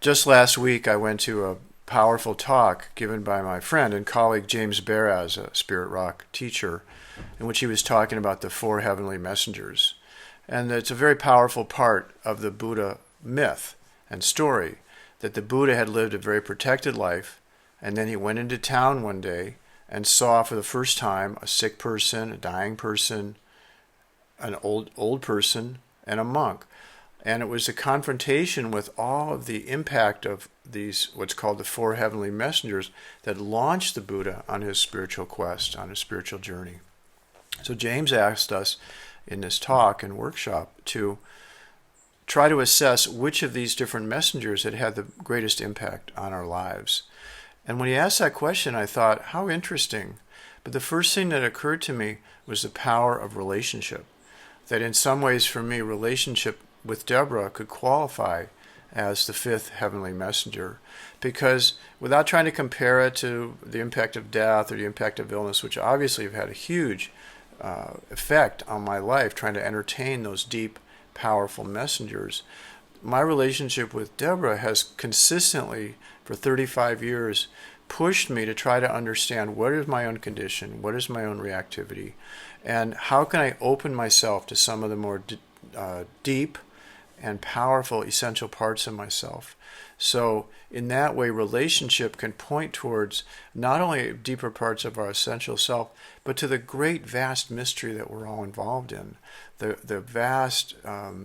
Just last week, I went to a powerful talk given by my friend and colleague James Baraz, a Spirit Rock teacher, in which he was talking about the four heavenly messengers. And it's a very powerful part of the Buddha myth and story that the Buddha had lived a very protected life, and then he went into town one day and saw for the first time a sick person, a dying person, an old person, and a monk. And it was a confrontation with all of the impact of these, what's called the four heavenly messengers, that launched the Buddha on his spiritual quest, on his spiritual journey. So James asked us in this talk and workshop to try to assess which of these different messengers had had the greatest impact on our lives. And when he asked that question, I thought, how interesting. But the first thing that occurred to me was the power of relationship. That in some ways for me, relationship with Deborah could qualify as the fifth heavenly messenger, because without trying to compare it to the impact of death or the impact of illness, which obviously have had a huge effect on my life, trying to entertain those deep, powerful messengers, my relationship with Deborah has consistently, for 35 years, pushed me to try to understand what is my own condition, what is my own reactivity, and how can I open myself to some of the more deep and powerful essential parts of myself. So in that way, relationship can point towards not only deeper parts of our essential self, but to the great vast mystery that we're all involved in. The vast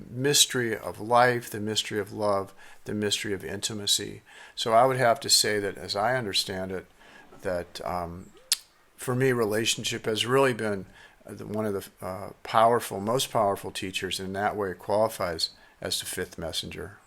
mystery of life, the mystery of love, the mystery of intimacy. So I would have to say that, as I understand it, that for me, relationship has really been one of the most powerful teachers. In that way, it qualifies as the fifth messenger.